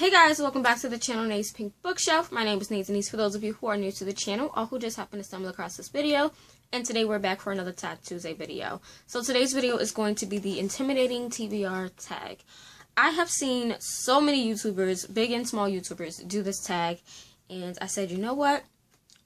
Hey guys, welcome back to the channel Nate's Pink Bookshelf. My name is Nate Denise for those of you who are new to the channel or who just happened to stumble across this video. And today we're back for another Tag Tuesday video. So today's video is going to be the intimidating TBR tag. I have seen so many YouTubers, big and small YouTubers, do this tag. And I said, you know what?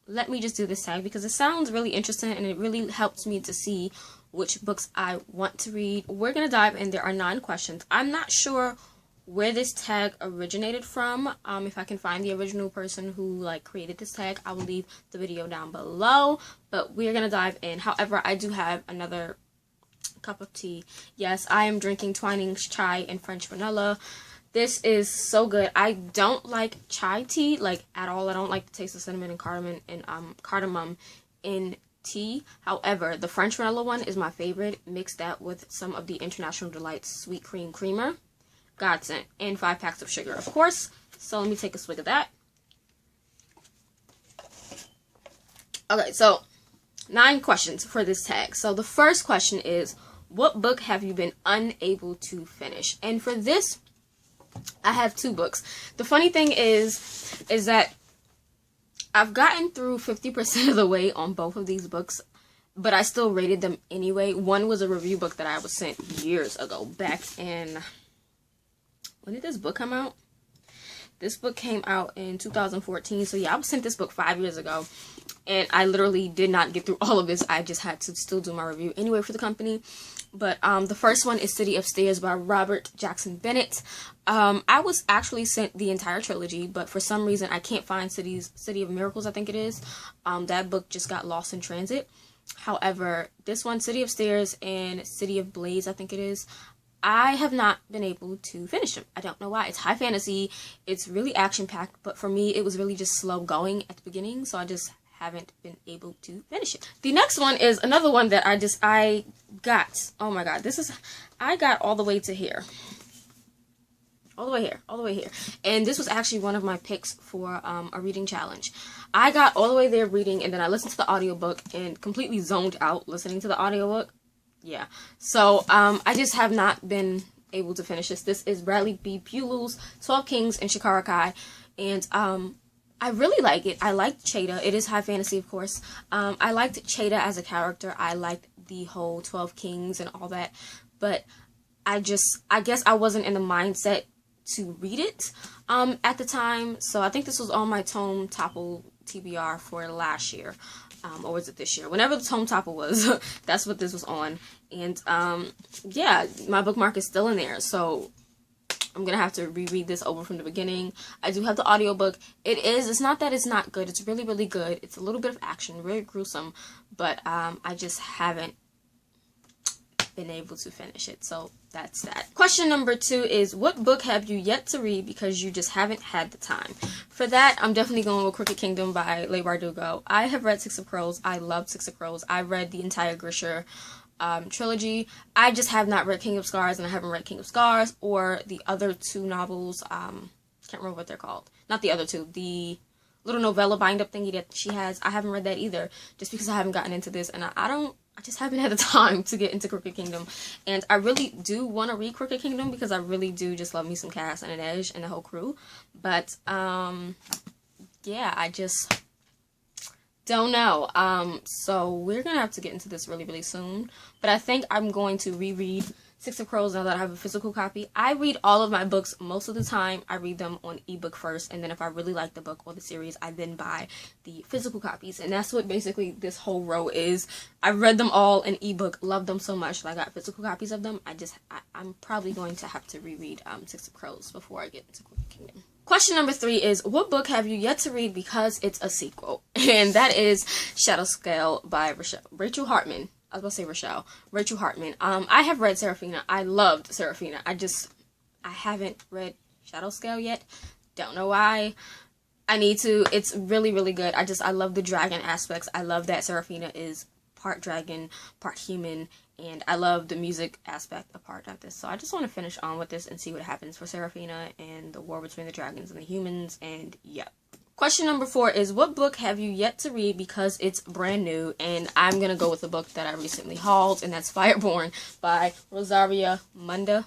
Let me just do this tag because it sounds really interesting and it really helps me to see which books I want to read. We're going to dive in. There are 9 questions. I'm not sure where this tag originated from. If I can find the original person who created this tag, I will leave the video down below, but we're gonna dive in. However, I do have another cup of tea. Yes, I am drinking Twinings chai and French vanilla. This is so good. I don't like chai tea at all. I don't like the taste of cinnamon and cardamom in tea. However, the French vanilla one is my favorite. Mix that with some of the International Delights sweet cream creamer. Godsend, and 5 packs of sugar, of course. So let me take a swig of that. Okay, so 9 questions for this tag. So the first question is, what book have you been unable to finish? And for this, I have 2 books. The funny thing is that I've gotten through 50% of the way on both of these books, but I still rated them anyway. One was a review book that I was sent years ago, back in... When did this book come out? This book came out in 2014. So yeah, I was sent this book 5 years ago. And I literally did not get through all of this. I just had to still do my review anyway for the company. But the first one is City of Stairs by Robert Jackson Bennett. I was actually sent the entire trilogy, but for some reason I can't find City of Miracles, I think it is. That book just got lost in transit. However, this one, City of Stairs and City of Blaze, I think it is, I have not been able to finish them. I don't know why. It's high fantasy. It's really action-packed, but for me, it was really just slow going at the beginning, so I just haven't been able to finish it. The next one is another one that I got. Oh my god, I got all the way to here. All the way here. And this was actually one of my picks for a reading challenge. I got all the way there reading, and then I listened to the audiobook and completely zoned out listening to the audiobook. Yeah, so I just have not been able to finish this. This is Bradley B. Buell's 12 Kings and Shikara Kai, and I really like it. I liked Cheta. It is high fantasy, of course. I liked Cheta as a character. I liked the whole 12 Kings and all that, but I guess I wasn't in the mindset to read it at the time, so I think this was on my Tome Topple TBR for last year. Or was it this year? Whenever the Tome Topple was, that's what this was on. And, yeah, my bookmark is still in there. So, I'm going to have to reread this over from the beginning. I do have the audiobook. It's not that it's not good. It's really, really good. It's a little bit of action, very gruesome. But, I just haven't been able to finish it. So, that's that. Question number 2 is, what book have you yet to read because you just haven't had the time? For that, I'm definitely going with Crooked Kingdom by Leigh Bardugo. I have read Six of Crows. I love Six of Crows. I read the entire Grisher trilogy. I just have not read King of Scars, and I haven't read King of Scars or the other 2 novels. Can't remember what they're called. Not the other 2. The little novella bind-up thingy that she has. I haven't read that either, just because I haven't gotten into this, and I just haven't had the time to get into Crooked Kingdom. And I really do want to read Crooked Kingdom because I really do just love me some Cass and Inej and the whole crew. But, yeah, I just don't know. So we're going to have to get into this really, really soon. But I think I'm going to reread Six of Crows now that I have a physical copy. I read all of my books most of the time. I read them on ebook first, and then if I really like the book or the series, I then buy the physical copies. And that's what basically this whole row is. I read them all in ebook, loved them so much that I got physical copies of them. I'm probably going to have to reread Six of Crows before I get into Crooked Kingdom. Question number 3 is, what book have you yet to read because it's a sequel? And that is Shadowscale by Rachel Hartman. I was going to say Rachel Hartman. I have read Seraphina. I loved Seraphina. I haven't read Shadowscale yet. Don't know why. I need to. It's really, really good. I love the dragon aspects. I love that Seraphina is part dragon, part human, and I love the music aspect of part of this. So I just want to finish on with this and see what happens for Seraphina and the war between the dragons and the humans, and yeah. Question number 4 is, what book have you yet to read because it's brand new? And I'm going to go with a book that I recently hauled, and that's Fireborn by Rosaria Munda.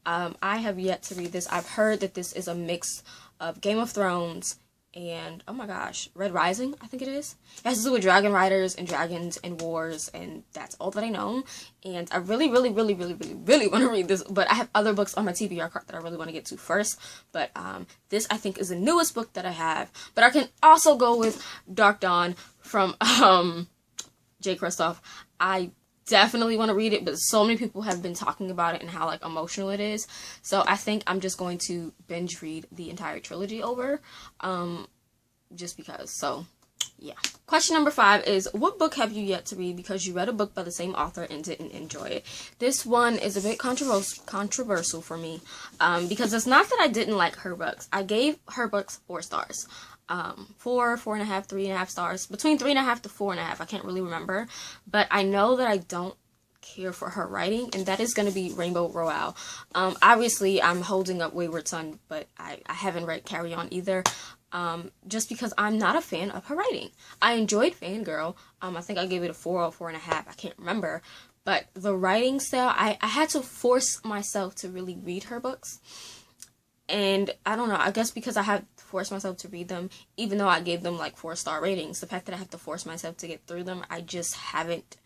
I have yet to read this. I've heard that this is a mix of Game of Thrones and, oh my gosh, Red Rising, I think it is. It has to do with dragon riders and dragons and wars, and that's all that I know. And I really want to read this, but I have other books on my TBR card that I really want to get to first. But this, I think, is the newest book that I have. But I can also go with Dark Dawn from J. Kristoff. I definitely want to read it, but so many people have been talking about it and how like emotional it is. So I think I'm just going to binge read the entire trilogy over, just because. So yeah. Question number 5 is, what book have you yet to read because you read a book by the same author and didn't enjoy it? This one is a bit controversial for me, because it's not that I didn't like her books. I gave her books 4 stars. 4, 4.5, 3.5 stars, between 3.5 to 4.5. I can't really remember, but I know that I don't care for her writing, and that is going to be Rainbow Rowell. Obviously, I'm holding up Wayward Son, but I haven't read Carry On either, just because I'm not a fan of her writing. I enjoyed Fangirl. I think I gave it a 4 or 4.5. I can't remember, but the writing style, I had to force myself to really read her books. And I don't know, I guess because I had to force myself to read them, even though I gave them like 4-star ratings, the fact that I have to force myself to get through them, I just haven't,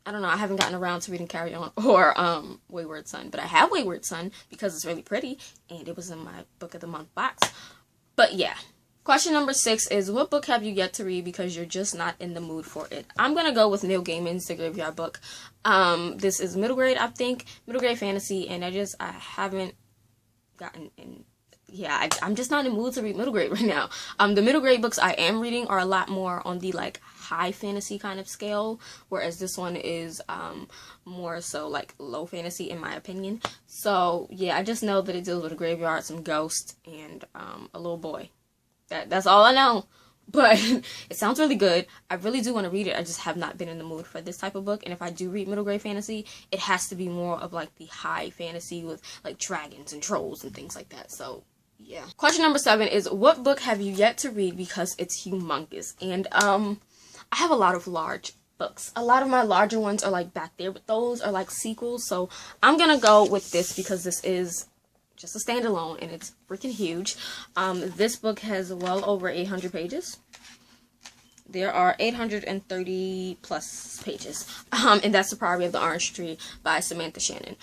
I don't know, I haven't gotten around to reading Carry On or Wayward Son. But I have Wayward Son because it's really pretty, and it was in my Book of the Month box. But yeah. Question number 6 is, what book have you yet to read because you're just not in the mood for it? I'm going to go with Neil Gaiman's The Graveyard Book. This is middle grade, I think, middle grade fantasy, and I haven't gotten in. Yeah, I'm just not in the mood to read middle grade right now. The middle grade books I am reading are a lot more on the like high fantasy kind of scale, whereas this one is more so like low fantasy in my opinion. So yeah, I just know that it deals with a graveyard, some ghosts, and a little boy. That's all I know. But it sounds really good. I really do want to read it. I just have not been in the mood for this type of book. And if I do read middle grade fantasy, it has to be more of like the high fantasy with like dragons and trolls and things like that. So yeah. Question number 7 is, what book have you yet to read because it's humongous? And I have a lot of large books. A lot of my larger ones are like back there, but those are like sequels. So I'm gonna go with this because this is just a standalone, and it's freaking huge. This book has well over 800 pages. There are 830 plus pages. And that's The Priory of the Orange Tree by Samantha Shannon.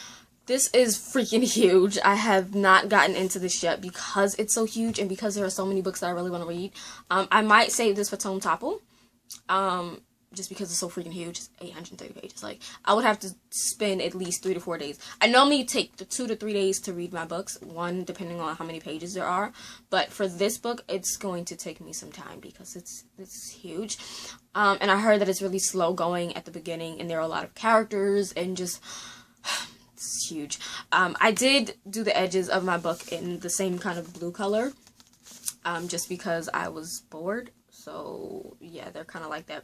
This is freaking huge. I have not gotten into this yet because it's so huge and because there are so many books that I really want to read. I might save this for Tome Topple. Just because it's so freaking huge. It's 830 pages. Like, I would have to spend at least 3 to 4 days. I normally take 2 to 3 days to read my books, one depending on how many pages there are. But for this book, it's going to take me some time because it's huge. And I heard that it's really slow going at the beginning, and there are a lot of characters, and just it's huge. I did do the edges of my book in the same kind of blue color, just because I was bored. So yeah, they're kind of like that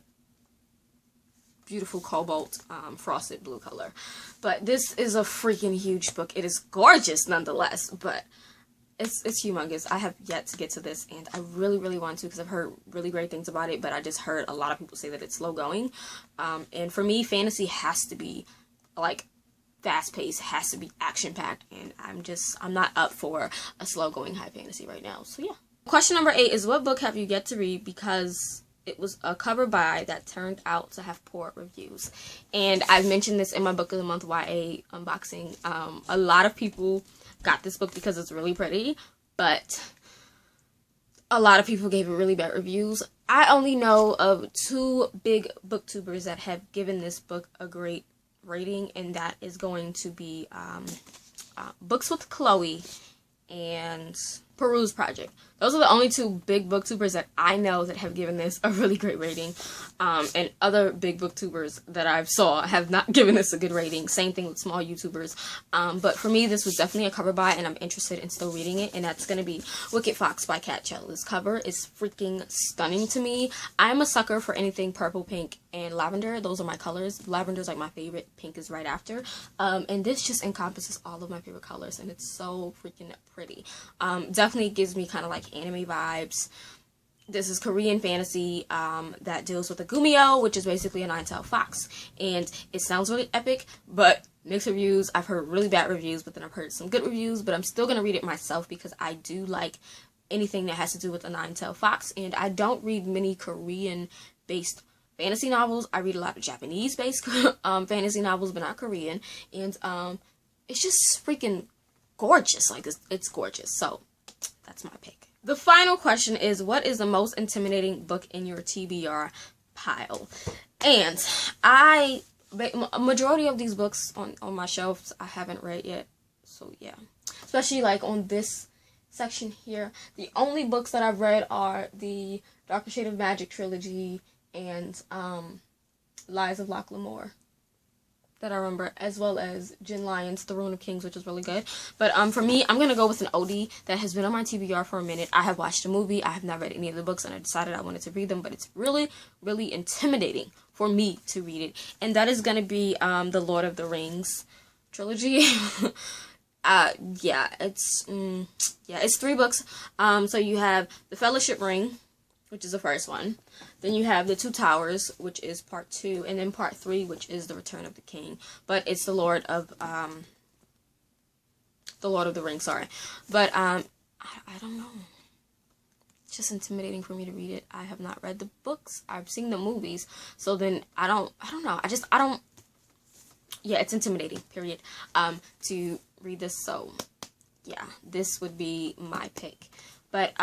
beautiful cobalt frosted blue color. But this is a freaking huge book. It is gorgeous nonetheless, but it's humongous. I have yet to get to this, and I really want to because I've heard really great things about it, but I just heard a lot of people say that it's slow going. And for me, fantasy has to be like fast paced, has to be action packed, and I'm not up for a slow going high fantasy right now. So yeah. Question number 8 is, what book have you yet to read because it was a cover buy that turned out to have poor reviews? And I've mentioned this in my Book of the Month YA unboxing. A lot of people got this book because it's really pretty, but a lot of people gave it really bad reviews. I only know of 2 big booktubers that have given this book a great rating, and that is going to be Books with Chloe and Peruse Project. Those are the only 2 big booktubers that I know that have given this a really great rating. And other big booktubers that I've saw have not given this a good rating. Same thing with small YouTubers. But for me, this was definitely a cover buy, and I'm interested in still reading it. And that's going to be Wicked Fox by Cat Chell. This cover is freaking stunning to me. I'm a sucker for anything purple, pink, and lavender. Those are my colors. Lavender is like my favorite. Pink is right after. And this just encompasses all of my favorite colors, and it's so freaking pretty. Definitely gives me kind of like anime vibes. This is Korean fantasy that deals with a Gumeo, which is basically a nine-tailed fox. And it sounds really epic, but mixed reviews. I've heard really bad reviews, but then I've heard some good reviews. But I'm still going to read it myself because I do like anything that has to do with a nine-tailed fox. And I don't read many Korean-based fantasy novels. I read a lot of Japanese-based fantasy novels, but not Korean. And it's just freaking gorgeous. Like, it's gorgeous. So that's my pick. The final question is, what is the most intimidating book in your TBR pile? And a majority of these books on my shelves I haven't read yet. So yeah, especially like on this section here. The only books that I've read are the Darker Shade of Magic trilogy and Lies of Locke Lamore that I remember, as well as Jen Lyon's The Rune of Kings, which is really good. But for me, I'm gonna go with an OD that has been on my TBR for a minute. I have watched the movie, I have not read any of the books, and I decided I wanted to read them, but it's really, really intimidating for me to read it. And that is gonna be the Lord of the Rings trilogy. Yeah, it's 3 books. So you have The Fellowship Ring, which is the first one. Then you have The Two Towers, which is part 2, and then part 3, which is The Return of the King. But it's the Lord of the Rings, sorry. But I don't know. It's just intimidating for me to read it. I have not read the books. I've seen the movies. So then I don't know. Yeah, it's intimidating, period. To read this. So yeah, this would be my pick. But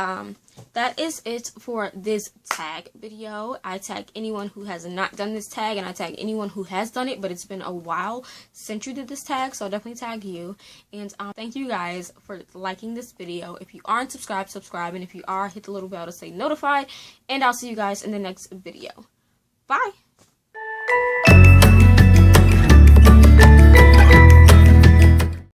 that is it for this tag video. I tag anyone who has not done this tag, and I tag anyone who has done it, but it's been a while since you did this tag, so I'll definitely tag you. And thank you guys for liking this video. If you aren't subscribed, subscribe, and if you are, hit the little bell to stay notified, and I'll see you guys in the next video. Bye!